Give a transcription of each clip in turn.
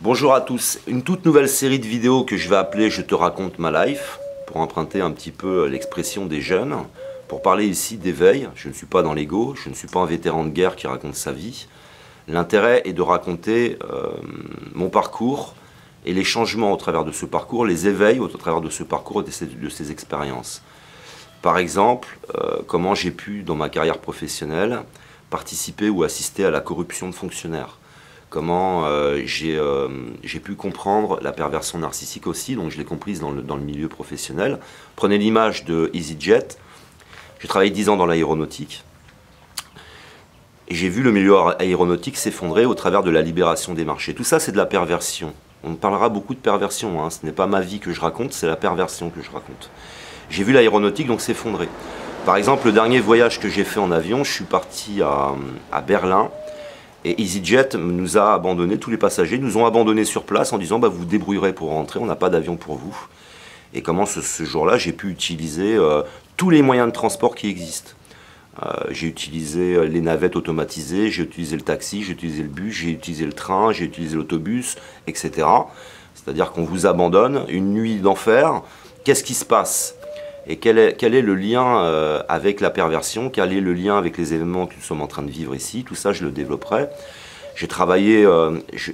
Bonjour à tous, une toute nouvelle série de vidéos que je vais appeler Je te raconte ma life, pour emprunter un petit peu l'expression des jeunes, pour parler ici d'éveil. Je ne suis pas dans l'ego, je ne suis pas un vétéran de guerre qui raconte sa vie. L'intérêt est de raconter mon parcours et les changements au travers de ce parcours, les éveils au travers de ce parcours et de ces expériences. Par exemple, comment j'ai pu, dans ma carrière professionnelle, participer ou assister à la corruption de fonctionnaires. Comment j'ai pu comprendre la perversion narcissique aussi, donc je l'ai comprise dans le milieu professionnel. Prenez l'image de EasyJet. J'ai travaillé 10 ans dans l'aéronautique. Et j'ai vu le milieu aéronautique s'effondrer au travers de la libération des marchés. Tout ça, c'est de la perversion. On parlera beaucoup de perversion, hein. Ce n'est pas ma vie que je raconte, c'est la perversion que je raconte. J'ai vu l'aéronautique donc s'effondrer. Par exemple, le dernier voyage que j'ai fait en avion, je suis parti à Berlin. Et EasyJet nous a abandonnés, tous les passagers nous ont abandonnés sur place en disant bah, vous vous débrouillerez pour rentrer, on n'a pas d'avion pour vous. Et comment ce jour-là, j'ai pu utiliser tous les moyens de transport qui existent. J'ai utilisé les navettes automatisées, j'ai utilisé le taxi, j'ai utilisé le bus, j'ai utilisé le train, j'ai utilisé l'autobus, etc. C'est-à-dire qu'on vous abandonne, une nuit d'enfer. Qu'est-ce qui se passe? Et quel est le lien avec la perversion? Quel est le lien avec les événements que nous sommes en train de vivre ici? Tout ça, je le développerai. J'ai travaillé,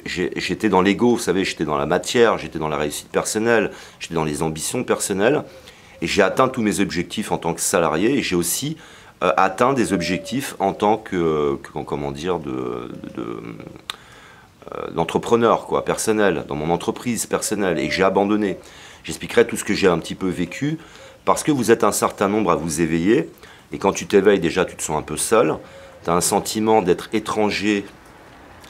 j'étais dans l'ego, vous savez, j'étais dans la matière, j'étais dans la réussite personnelle, j'étais dans les ambitions personnelles. Et j'ai atteint tous mes objectifs en tant que salarié. Et j'ai aussi atteint des objectifs en tant comment dire, d'entrepreneur, quoi, personnel, dans mon entreprise personnelle. Et j'ai abandonné. J'expliquerai tout ce que j'ai un petit peu vécu. Parce que vous êtes un certain nombre à vous éveiller, et quand tu t'éveilles déjà tu te sens un peu seul, tu as un sentiment d'être étranger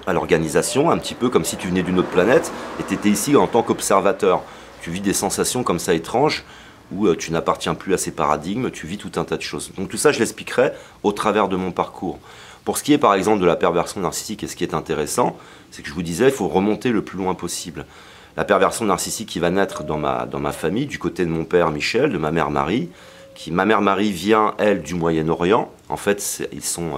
à l'organisation, un petit peu comme si tu venais d'une autre planète, et tu étais ici en tant qu'observateur. Tu vis des sensations comme ça étranges, où tu n'appartiens plus à ces paradigmes, tu vis tout un tas de choses. Donc tout ça je l'expliquerai au travers de mon parcours. Pour ce qui est par exemple de la perversion narcissique, et ce qui est intéressant, c'est que je vous disais, il faut remonter le plus loin possible. La perversion narcissique qui va naître dans ma famille, du côté de mon père Michel, de ma mère Marie. Ma mère Marie vient, elle, du Moyen-Orient. En fait, ils sont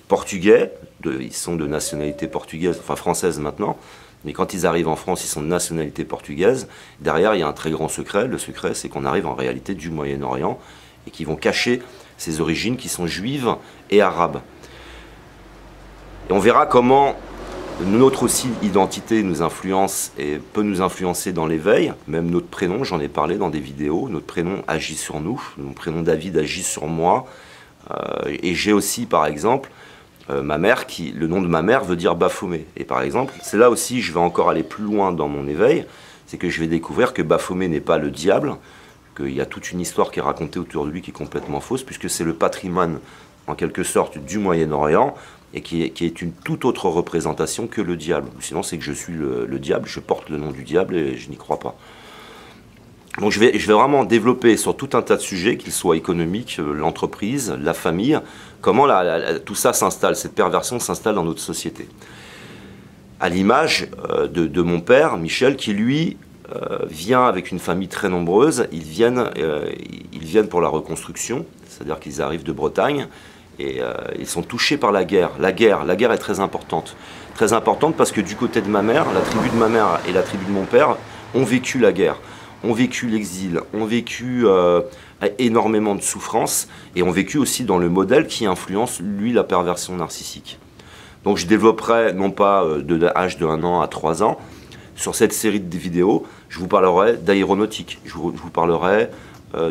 portugais, ils sont de nationalité portugaise, enfin française maintenant. Mais quand ils arrivent en France, ils sont de nationalité portugaise. Derrière, il y a un très grand secret. Le secret, c'est qu'on arrive en réalité du Moyen-Orient et qu'ils vont cacher ces origines qui sont juives et arabes. Et on verra comment notre aussi identité nous influence et peut nous influencer dans l'éveil, même notre prénom, j'en ai parlé dans des vidéos, notre prénom agit sur nous, mon prénom David agit sur moi, et j'ai aussi par exemple ma mère, le nom de ma mère veut dire Baphomet, et par exemple, c'est là aussi je vais encore aller plus loin dans mon éveil, c'est que je vais découvrir que Baphomet n'est pas le diable, qu'il y a toute une histoire qui est racontée autour de lui qui est complètement fausse, puisque c'est le patrimoine en quelque sorte du Moyen-Orient, et qui est une toute autre représentation que le diable. Sinon, c'est que je suis le diable, je porte le nom du diable et je n'y crois pas. Donc je vais vraiment développer sur tout un tas de sujets, qu'ils soient économiques, l'entreprise, la famille, comment tout ça s'installe, cette perversion s'installe dans notre société. À l'image de mon père, Michel, qui lui vient avec une famille très nombreuse, ils viennent pour la reconstruction, c'est-à-dire qu'ils arrivent de Bretagne, et ils sont touchés par la guerre. La guerre est très importante. Très importante parce que du côté de ma mère, la tribu de ma mère et la tribu de mon père ont vécu la guerre, ont vécu l'exil, ont vécu énormément de souffrances et ont vécu aussi dans le modèle qui influence, lui, la perversion narcissique. Donc je développerai, non pas de l'âge de 1 an à 3 ans, sur cette série de vidéos, je vous parlerai d'aéronautique, je vous parlerai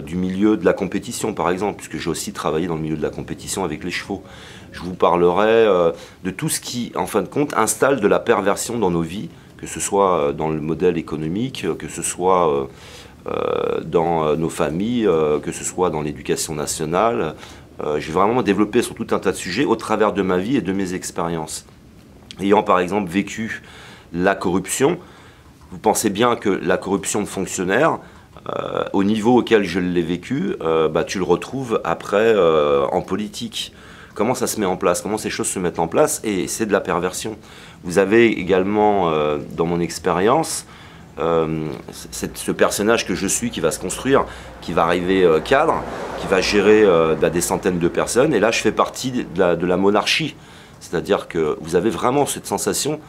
du milieu de la compétition par exemple, puisque j'ai aussi travaillé dans le milieu de la compétition avec les chevaux. Je vous parlerai de tout ce qui, en fin de compte, installe de la perversion dans nos vies, que ce soit dans le modèle économique, que ce soit dans nos familles, que ce soit dans l'éducation nationale. Je vais vraiment développer sur tout un tas de sujets au travers de ma vie et de mes expériences. Ayant par exemple vécu la corruption, vous pensez bien que la corruption de fonctionnaires, au niveau auquel je l'ai vécu, tu le retrouves après en politique. Comment ça se met en place? Comment ces choses se mettent en place? Et c'est de la perversion. Vous avez également, dans mon expérience, ce personnage que je suis qui va se construire, qui va arriver cadre, qui va gérer des centaines de personnes. Et là, je fais partie de la monarchie. C'est-à-dire que vous avez vraiment cette sensation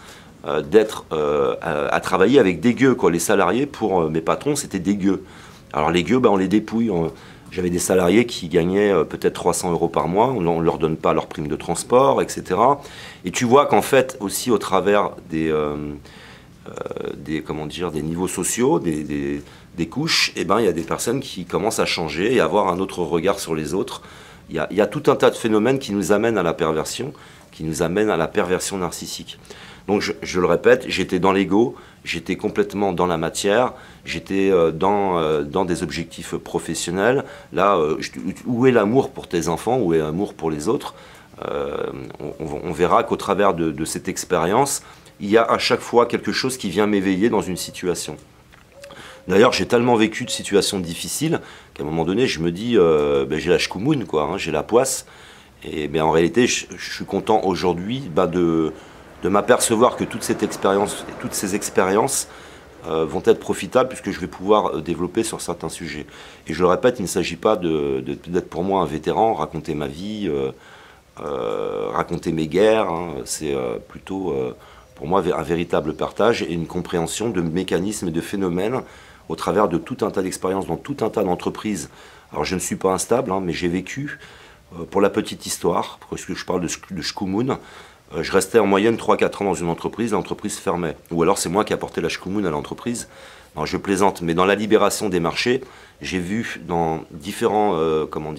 à travailler avec des gueux, quoi. Les salariés, pour mes patrons, c'était des gueux. Alors les gueux, on les dépouille. J'avais des salariés qui gagnaient peut-être 300 € par mois, on ne leur donne pas leur prime de transport, etc. Et tu vois qu'en fait, aussi au travers comment dire, des niveaux sociaux, des couches, il y a des personnes qui commencent à changer et à avoir un autre regard sur les autres. Il y a tout un tas de phénomènes qui nous amènent à la perversion, qui nous amènent à la perversion narcissique. Donc je le répète, j'étais dans l'ego, j'étais complètement dans la matière, j'étais dans des objectifs professionnels. Là, où est l'amour pour tes enfants, où est l'amour pour les autres? On verra qu'au travers de cette expérience, il y a à chaque fois quelque chose qui vient m'éveiller dans une situation. D'ailleurs, j'ai tellement vécu de situations difficiles qu'à un moment donné, je me dis, j'ai la chkoumoune, quoi, hein, j'ai la poisse. Et en réalité, je suis content aujourd'hui de m'apercevoir que toute cette expérience et toutes ces expériences vont être profitables puisque je vais pouvoir développer sur certains sujets. Et je le répète, il ne s'agit pas d'être pour moi un vétéran, raconter ma vie, raconter mes guerres. Hein. C'est plutôt pour moi un véritable partage et une compréhension de mécanismes et de phénomènes au travers de tout un tas d'expériences dans tout un tas d'entreprises. Alors je ne suis pas instable, hein, mais j'ai vécu, pour la petite histoire, parce que je parle de chkoumoun, je restais en moyenne 3-4 ans dans une entreprise, l'entreprise fermait. Ou alors c'est moi qui apportais la chkoumoun à l'entreprise. Alors je plaisante, mais dans la libération des marchés, j'ai vu dans différents, dans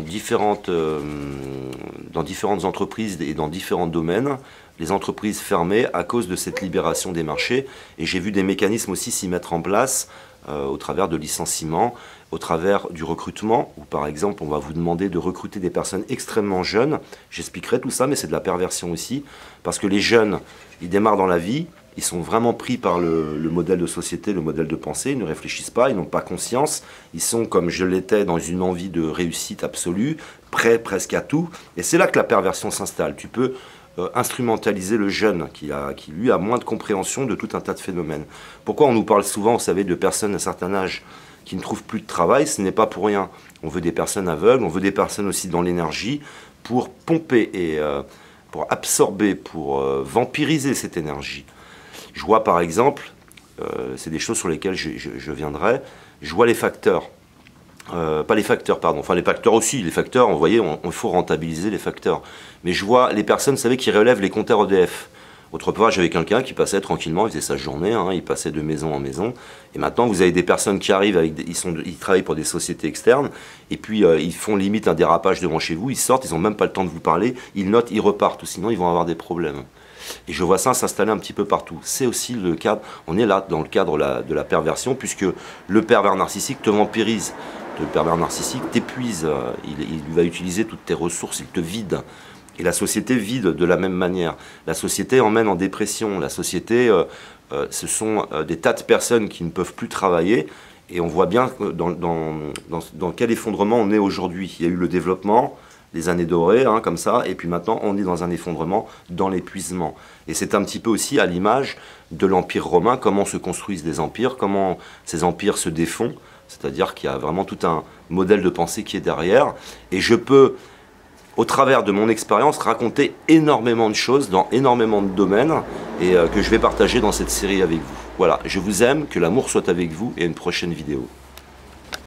différentes entreprises et dans différents domaines, les entreprises fermées à cause de cette libération des marchés. Et j'ai vu des mécanismes aussi s'y mettre en place au travers de licenciements, au travers du recrutement, où par exemple on va vous demander de recruter des personnes extrêmement jeunes. J'expliquerai tout ça, mais c'est de la perversion aussi, parce que les jeunes, ils démarrent dans la vie, ils sont vraiment pris par le modèle de société, le modèle de pensée, ils ne réfléchissent pas, ils n'ont pas conscience, ils sont, comme je l'étais, dans une envie de réussite absolue, prêts presque à tout, et c'est là que la perversion s'installe. Tu peux instrumentaliser le jeune qui lui a moins de compréhension de tout un tas de phénomènes. Pourquoi on nous parle souvent, vous savez, de personnes d'un certain âge qui ne trouvent plus de travail? Ce n'est pas pour rien. On veut des personnes aveugles, on veut des personnes aussi dans l'énergie pour pomper et pour absorber, pour vampiriser cette énergie. Je vois par exemple, c'est des choses sur lesquelles je viendrai, je vois les facteurs. Pas les facteurs, pardon, enfin les facteurs aussi, les facteurs, vous voyez, il faut rentabiliser les facteurs. Mais je vois les personnes, vous savez, qui relèvent les compteurs EDF. Autrefois, j'avais quelqu'un qui passait tranquillement, il faisait sa journée, hein, il passait de maison en maison. Et maintenant, vous avez des personnes qui arrivent, ils travaillent pour des sociétés externes, et puis ils font limite un dérapage devant chez vous, ils sortent, ils n'ont même pas le temps de vous parler, ils notent, ils repartent, ou sinon ils vont avoir des problèmes. Et je vois ça s'installer un petit peu partout. C'est aussi le cadre, on est là dans le cadre de la perversion, puisque le pervers narcissique te vampirise. Le pervers narcissique t'épuise, il va utiliser toutes tes ressources, il te vide. Et la société vide de la même manière. La société emmène en dépression. La société, ce sont des tas de personnes qui ne peuvent plus travailler. Et on voit bien dans quel effondrement on est aujourd'hui. Il y a eu le développement, les années dorées, hein, comme ça. Et puis maintenant, on est dans un effondrement, dans l'épuisement. Et c'est un petit peu aussi à l'image de l'Empire romain, comment se construisent des empires, comment ces empires se défont. C'est-à-dire qu'il y a vraiment tout un modèle de pensée qui est derrière. Et je peux, au travers de mon expérience, raconter énormément de choses dans énormément de domaines et que je vais partager dans cette série avec vous. Voilà, je vous aime, que l'amour soit avec vous et à une prochaine vidéo.